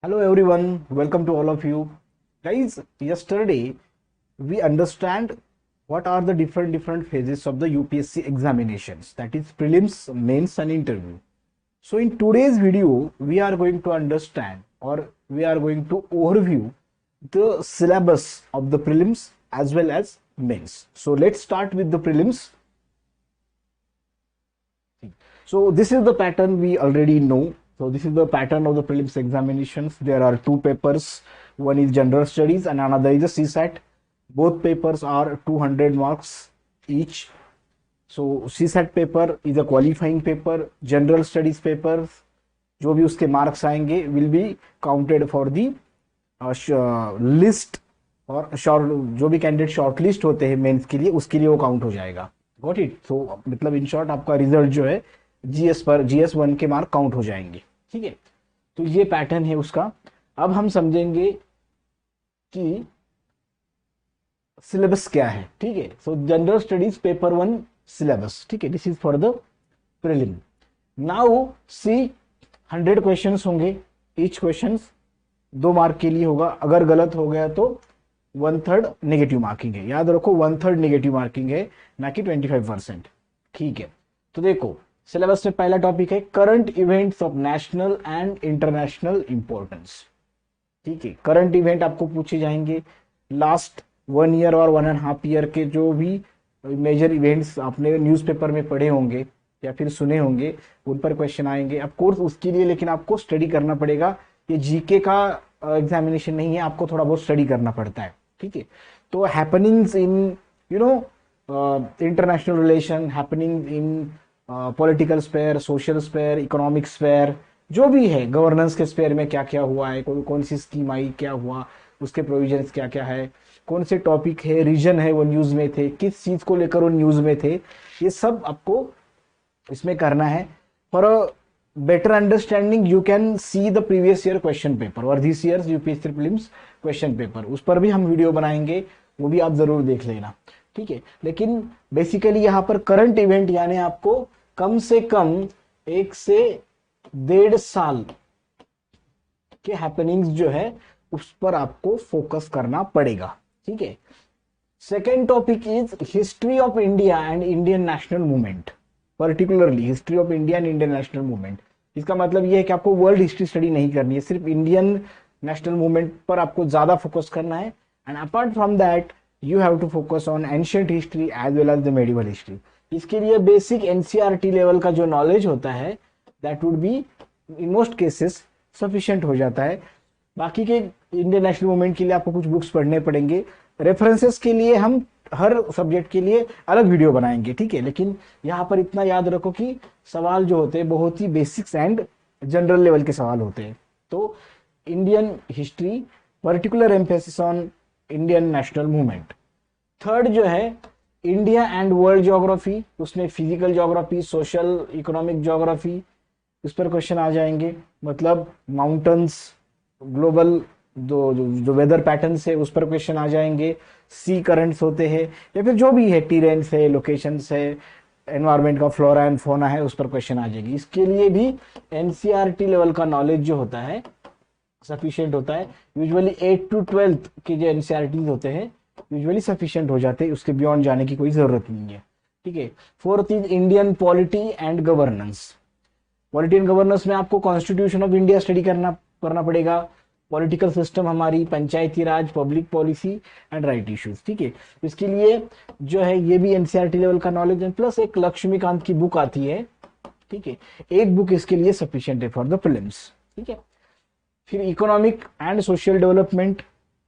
Hello everyone, welcome to all of you. Guys, yesterday we understand what are the different phases of the UPSC examinations, that is prelims, mains and interview. So in today's video we are going to understand or we are going to overview the syllabus of the prelims as well as mains. So let's start with the prelims. So this is the pattern we already know. So this is the pattern of the prelims examinations. There are two papers. One is general studies and another is a CSAT. Both papers are 200 marks each. So CSAT paper is a qualifying paper. General studies papers जो भी उसके marks आएंगे will be counted for the list और short जो भी candidate short list होते हैं mains के लिए उसके लिए वो काउंट हो जाएगा. Got it. सो मतलब इन शॉर्ट आपका रिजल्ट जो है GS1 के मार्क काउंट हो जाएंगे. ठीक है, तो ये पैटर्न है उसका. अब हम समझेंगे कि सिलेबस क्या है. ठीक है, सो जनरल स्टडीज पेपर 1 सिलेबस. ठीक है, this is for the prelim. Now see 100 questions होंगे. ईच क्वेश्चन 2 मार्क के लिए होगा. अगर गलत हो गया तो 1/3 नेगेटिव मार्किंग है. याद रखो 1/3 नेगेटिव मार्किंग है, ना कि 25%. ठीक है, तो देखो सिलेबस में पहला टॉपिक है current events of national and international importance. ठीक है, करंट इवेंट आपको पूछे जाएंगे. लास्ट 1 ईयर और 1.5 ईयर के जो भी मेजर इवेंट्स आपने न्यूज़पेपर में पढ़े होंगे या फिर सुने होंगे उन पर क्वेश्चन आएंगे. ऑफ कोर्स उसके लिए लेकिन आपको स्टडी करना पड़ेगा. ये जीके का एग्जामिनेशन नहीं है, आपको थोड़ा बहुत स्टडी करना पड़ता है. ठीक है, तो happenings in international relation, happenings in political sphere, social sphere, economic sphere, जो भी है गवर्नेंस के स्पेयर में क्या क्या हुआ है, कौन सी स्कीम आई, क्या हुआ, उसके प्रोविजंस क्या क्या है, कौन से टॉपिक है, रीजन है वो न्यूज में थे, किस चीज को लेकर वो न्यूज में थे, ये सब आपको इसमें करना है. For a better understanding you can see the previous year question paper और this year UPSC prelims question paper. उस पर भी हम वीडियो बनाएंगे, वो भी आप जरूर देख लेना. ठीक है, लेकिन बेसिकली यहाँ पर करंट इवेंट यानी आपको कम से कम 1 से 1.5 साल के हैपनिंग्स जो है उस पर आपको फोकस करना पड़ेगा. ठीक है, second topic is history of India and Indian national movement. Particularly history of India and Indian national movement. इसका मतलब यह है कि आपको वर्ल्ड हिस्ट्री स्टडी नहीं करनी है, सिर्फ इंडियन नेशनल मूवमेंट पर आपको ज्यादा फोकस करना है. And apart from that you have to focus on ancient history as well as the medieval history. इसके लिए बेसिक एनसीईआरटी लेवल का जो नॉलेज होता है that would be in most cases sufficient हो जाता है. बाकी के इंडियन नेशनल मूवमेंट के लिए आपको कुछ बुक्स पढ़ने पड़ेंगे. रेफरेंसेस के लिए हम हर सब्जेक्ट के लिए अलग वीडियो बनाएंगे. ठीक है, लेकिन यहाँ पर इतना याद रखो कि सवाल जो होते हैं बहुत ही बेसिक्स एंड जनरल लेवल के सवाल होते हैं. तो Indian history, particular emphasis on Indian national movement. Third जो है इंडिया एंड वर्ल्ड ज्योग्राफी. उसमें physical geography, social economic geography, उस पर क्वेश्चन आ जाएंगे. मतलब माउंटेन्स, ग्लोबल जो वेदर पैटर्न्स है उस पर क्वेश्चन आ जाएंगे. सी करंट्स होते हैं या फिर जो भी है, टीरेंस है, लोकेशंस है, एनवायरमेंट का फ्लोरा एंड फोना है, उस पर क्वेश्चन आ जाएगी. इसके लिए भी एनसीईआरटी लेवल का नॉलेज जो होता है सफिशिएंट होता है. यूजुअली 8 to 12 के जो एनसीईआरटी होते हैं यूजुअली सफिशिएंट हो जाते हैं, उसके बियॉन्ड जाने की कोई जरूरत नहीं है. ठीक है, fourth is Indian polity and governance. Polity and governance में आपको कॉन्स्टिट्यूशन ऑफ इंडिया स्टडी करना पड़ेगा. पॉलिटिकल सिस्टम हमारी, panchayati raj, public policy and right issues. ठीक है, इसके लिए जो है ये भी एनसीईआरटी लेवल का नॉलेज है. प्लस एक लक्ष्मीकांत की बुक आती है. ठीक है, एक बुक इसके लिए सफिशिएंट है फॉर द प्रीलिम्स. ठीक है, फिर इकोनॉमिक एंड सोशल डेवलपमेंट.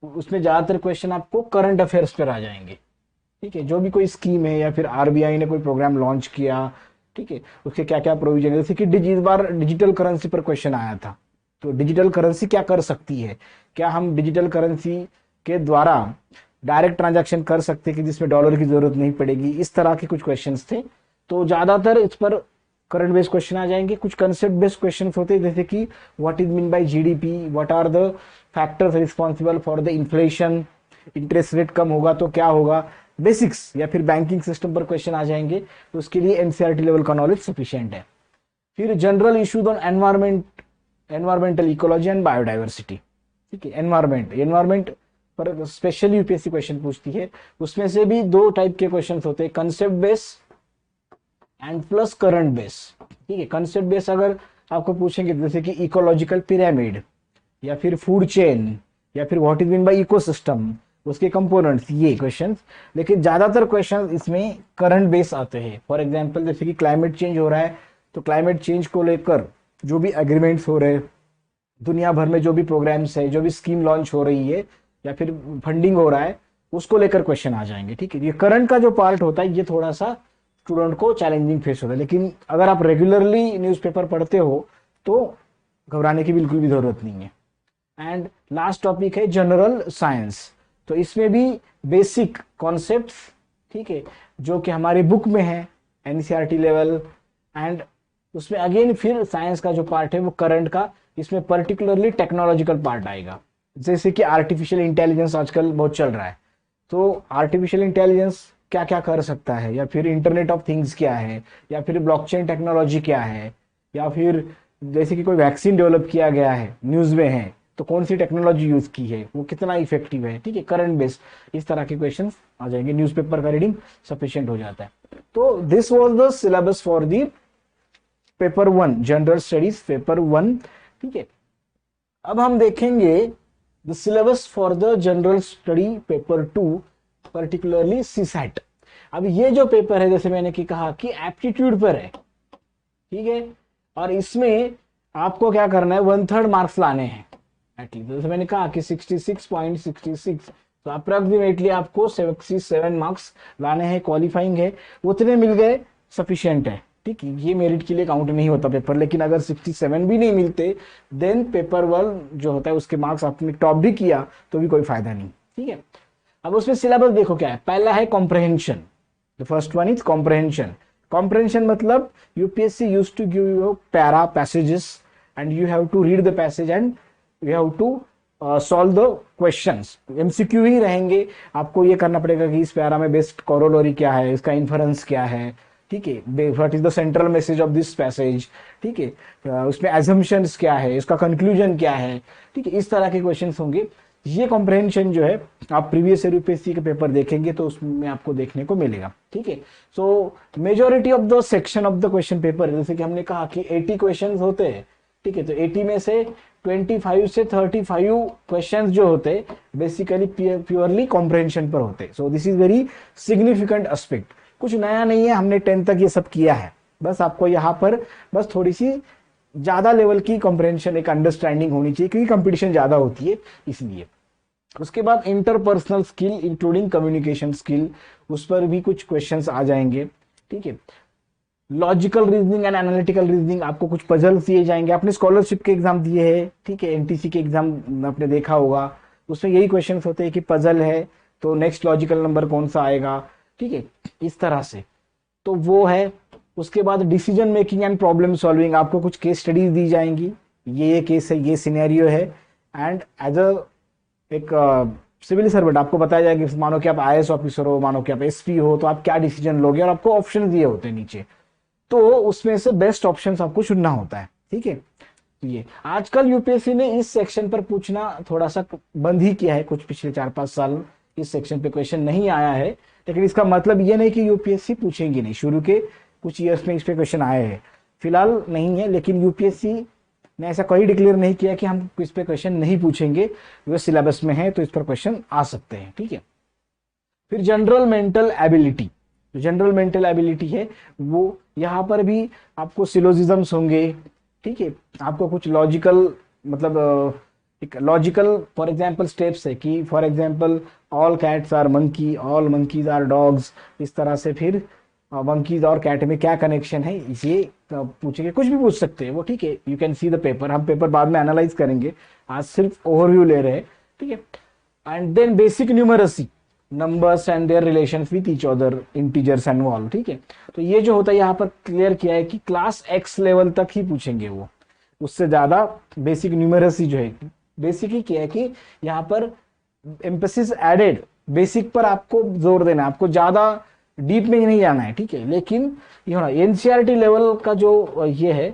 उसमें ज्यादातर क्वेश्चन आपको करंट अफेयर्स पर आ जाएंगे. ठीक है, जो भी कोई स्कीम है या फिर आरबीआई ने कोई प्रोग्राम लॉन्च किया, ठीक है, उसके क्या क्या प्रोविजन है. जैसे कि इस बार डिजिटल करेंसी पर क्वेश्चन आया था. तो डिजिटल करेंसी क्या कर सकती है, क्या हम डिजिटल करेंसी के द्वारा डायरेक्ट ट्रांजैक्शन कर सकते हैं कि जिसमें डॉलर की जरूरत नहीं पड़ेगी. इस तरह के कुछ क्वेश्चंस थे. तो ज्यादातर इस पर करंट बेस्ड क्वेश्चन आ जाएंगे. कुछ कंसेप्ट बेस्ड क्वेश्चन होते हैं जैसे कि what is mean by GDP, what are the factors responsible for the inflation, interest rate कम होगा तो क्या होगा, बेसिक्स या फिर बैंकिंग सिस्टम पर क्वेश्चन आ जाएंगे. तो उसके लिए एनसीईआरटी लेवल का नॉलेज सफिशिएंट है. फिर general issues on environment environmental ecology and biodiversity. ठीक है, एनवायरमेंट पर स्पेशली यूपीएससी क्वेश्चन पूछती है। उसमें से भी दो टाइप के क्वेश्चन होते हैं, concept base and plus current base. ठीक है, कंसेप्ट बेस अगर आपको पूछेंगे जैसे कि इकोलॉजिकल पिरामिड या फिर फूड चेन या फिर what is mean bye ecosystem, उसके कंपोनेंट्स, ये क्वेश्चंस। लेकिन ज्यादातर क्वेश्चंस इसमें करंट बेस आते हैं। फॉर एग्जांपल जैसे कि क्लाइमेट चेंज हो रहा है, तो क्लाइमेट चेंज को लेकर जो भी एग्रीमेंट्स हो रहे हैं, दुनिया भर में जो भी प्रोग्राम्स है, जो भी स्कीम लॉन्च हो रही है या फिर फंडिंग हो रहा है, उसको लेकर क्वेश्चन आ जाएंगे। ठीक है, ये करंट का जो पार्ट होता है ये थोड़ा सा स्टूडेंट को चैलेंजिंग फेस होता है। लेकिन अगर आप रेगुलरली न्यूज़पेपर पढ़ते हो तो घबराने की बिल्कुल भी जरूरत नहीं है। एंड लास्ट टॉपिक है जनरल साइंस। तो इसमें भी बेसिक कॉन्सेप्ट्स, ठीक है, जो कि हमारी बुक में है एनसीईआरटी लेवल, एंड उसमें अगेन फिर साइंस का जो पार्ट है वो करंट का, इसमें पर्टिकुलरली टेक्नोलॉजिकल पार्ट आएगा। जैसे कि आर्टिफिशियल इंटेलिजेंस आजकल बहुत चल रहा है, तो आर्टिफिशियल इंटेलिजेंस क्या क्या कर सकता है, या फिर इंटरनेट ऑफ थिंग्स क्या है, या फिर ब्लॉकचेन टेक्नोलॉजी क्या है, या फिर जैसे कि कोई वैक्सीन डेवलप किया गया है, न्यूज में है, तो कौन सी टेक्नोलॉजी यूज की है, वो कितना इफेक्टिव है। ठीक है, करंट बेस्ड इस तरह के क्वेश्चंस आ जाएंगे, न्यूज़पेपर का रीडिंग सफिशिएंट हो जाता है। तो this was the syllabus for the paper 1, general studies paper 1। ठीक है, अब हम देखेंगे the syllabus for the general study paper 2, particularly CSAT. अब ये जो पेपर है, जैसे मैंने की कहा कि एप्टीट्यूड पर है, ठीक है, और इसमें आपको क्या करना है, 1/3 मार्क्स लाने हैं एटलीस्ट। जैसे मैंने कहा कि 66.66, तो अप्रोक्सीमेटली आपको 67 मार्क्स लाने हैं, क्वालिफाइंग है, उतने मिल गए सफिशिएंट है। ठीक है, ये मेरिट के लिए काउंट नहीं होता पेपर। लेकिन अगर 67 भी नहीं मिलते, देन पेपर 1 जो होता है उसके मार्क्स आपने टॉप भी किया तो भी कोई फायदा नहीं। ठीक है, अब उसमें सिलेबस देखो क्या है। पहला है comprehension, the first one is comprehension. Comprehension मतलब UPSC used to give you para passages and you have to read the passage and you have to solve the questions. MCQ ही रहेंगे, आपको ये करना पड़ेगा कि इस पैरा में बेस्ट कोरोलरी क्या है, इसका इन्फरेंस क्या है, ठीक है, what is the central message of this passage, ठीक है, उसमें एजम्पशंस क्या है, इसका कंक्लूजन क्या है। ठीक है, इस तरह के क्वेश्चंस होंगे। ये कॉम्प्रहेंशन जो है आप प्रीवियस ईयर यूपीएससी के पेपर देखेंगे तो उसमें आपको देखने को मिलेगा। ठीक है, सो majority of the section of the question paper, जैसे कि हमने कहा कि 80 क्वेश्चन होते हैं। ठीक है, तो 80 में से 25 से 35 क्वेश्चंस जो होते बेसिकली प्योरली कॉम्प्रहेंशन पर होते। So this is very significant aspect. कुछ नया नहीं है, हमने 10th तक ये सब किया है, बस आपको यहाँ पर बस थोड़ी सी ज्यादा लेवल की कॉम्प्रहेंशन, एक अंडरस्टैंडिंग होनी चाहिए, क्योंकि कंपटीशन ज्यादा होती है इसलिए। उसके बाद interpersonal skill including communication skill, उस पर भी कुछ क्वेश्चंस आ जाएंगे। ठीक है, logical reasoning and analytical reasoning, आपको कुछ पजल्स दिए जाएंगे। आपने स्कॉलरशिप के एग्जाम दिए हैं, ठीक है, एनटीसी के एग्जाम आपने देखा होगा, उसमें यही क्वेश्चन होते हैं कि पजल है तो नेक्स्ट लॉजिकल नंबर कौन सा आएगा। ठीक है, इस तरह से तो वो है। उसके बाद decision making and problem solving, आपको कुछ केस स्टडीज दी जाएंगी, ये केस है, ये सिनेरियो है, एंड एज अ एक सिविल सर्वेंट आपको बताया जाएगा, मानो कि आप आईएएस ऑफिसर हो, मानो कि आप एसपी हो, तो आप क्या डिसीजन लोगे, और आपको ऑप्शन दिए होते हैं नीचे, तो उसमें से बेस्ट ऑप्शन आपको चुनना होता है। ठीक है, ये आजकल यूपीएससी ने इस सेक्शन पर पूछना थोड़ा सा बंद ही किया है, कुछ पिछले 4-5 साल इस सेक्शन पे क्वेश्चन नहीं आया है। लेकिन इसका मतलब ये नहीं कि यूपीएससी पूछेंगी नहीं, शुरू के कुछ ईयर्स में इस पे क्वेश्चन आए हैं, फिलहाल नहीं है। लेकिन यूपीएससी ने ऐसा कोई डिक्लेयर नहीं किया कि हम इस पे क्वेश्चन नहीं पूछेंगे, वो सिलेबस में है तो इस पर क्वेश्चन आ सकते हैं। ठीक है, फिर general mental ability, general mental ability है वो, यहाँ पर भी आपको सिलोजिज्म्स होंगे। ठीक है, आपको कुछ लॉजिकल, मतलब एक लॉजिकल फॉर एग्जांपल स्टेप्स है कि for example all cats are monkey, all monkeys are dogs, इस तरह से। फिर मंकीज और कैट में क्या कनेक्शन है, ये पूछेंगे, कुछ भी पूछ सकते हैं वो। ठीक है, you can see the paper, हम पेपर बाद में एनालाइज करेंगे, आज सिर्फ ओवरव्यू ले रहे हैं। ठीक है, and then basic numeracy, numbers and their relations with each other, integers and all. ठीक है, तो ये जो होता है यहाँ पर क्लियर किया है कि क्लास एक्स लेवल तक ही पूछेंगे वो, उससे ज्यादा बेसिक न्यूमरसी जो है, बेसिक ही किया है कि यहाँ पर एम्फेसिस एडेड, बेसिक पर आपको जोर देना है, आपको ज्यादा डीप में ही नहीं जाना है। ठीक है, लेकिन ये होना एनसीईआरटी लेवल का जो ये है,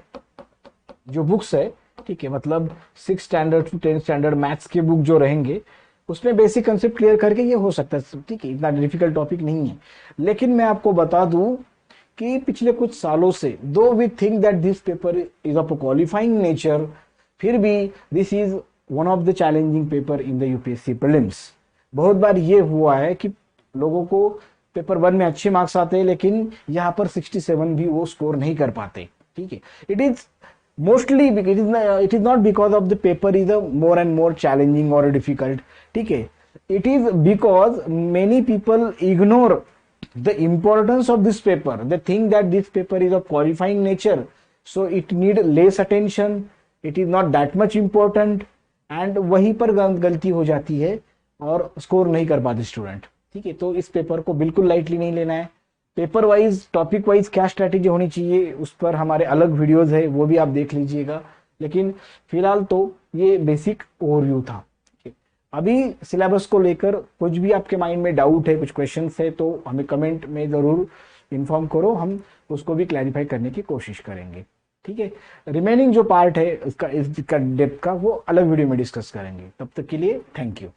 जो बुक्स है, ठीक है, मतलब 6 स्टैंडर्ड टू 10 स्टैंडर्ड मैथ्स के बुक जो रहेंगे उसमें बेसिक कंसेप्ट क्लियर करके ये हो सकता है, ठीक है, इतना डिफिकल्ट टॉपिक नहीं है। लेकिन मैं आपको बता दूं कि पिछले कुछ सालों से, though we think that this paper is of qualifying nature, फिर भी this is one of the challenging paper in the UPSC prelims. बहुत बार ये हुआ है कि लोगों को पेपर 1 में अच्छे मार्क्स आते हैं लेकिन यहाँ पर 67 भी वो स्कोर नहीं कर पाते, ठीक है। It is mostly it is not because of the paper is a more and more challenging और डिफिकल्ट, ठीक है। It is because many people ignore the importance of this paper. They think that this paper is of qualifying nature, so it need less attention, it is not that much important, and वहीं पर गलती हो जाती है और score नहीं कर पाते स्टूडेंट, ठीक है। तो इस पेपर को बिल्कुल लाइटली नहीं लेना है। पेपर वाइज, टॉपिक वाइज क्या स्ट्रैटेजी होनी चाहिए उस पर हमारे अलग वीडियोस है, वो भी आप देख लीजिएगा। लेकिन फिलहाल तो ये बेसिक ओवरव्यू था। अभी सिलेबस को लेकर कुछ भी आपके माइंड में डाउट है, कुछ क्वेश्चंस है, तो हमें कमेंट में जरूर इन्फॉर्म करो, हम उसको भी क्लैरिफाई करने की कोशिश करेंगे, ठीक है। रिमेनिंग जो पार्ट है इसका डेप्थ का वो अलग वीडियो में डिस्कस करेंगे। तब तक के लिए थैंक यू।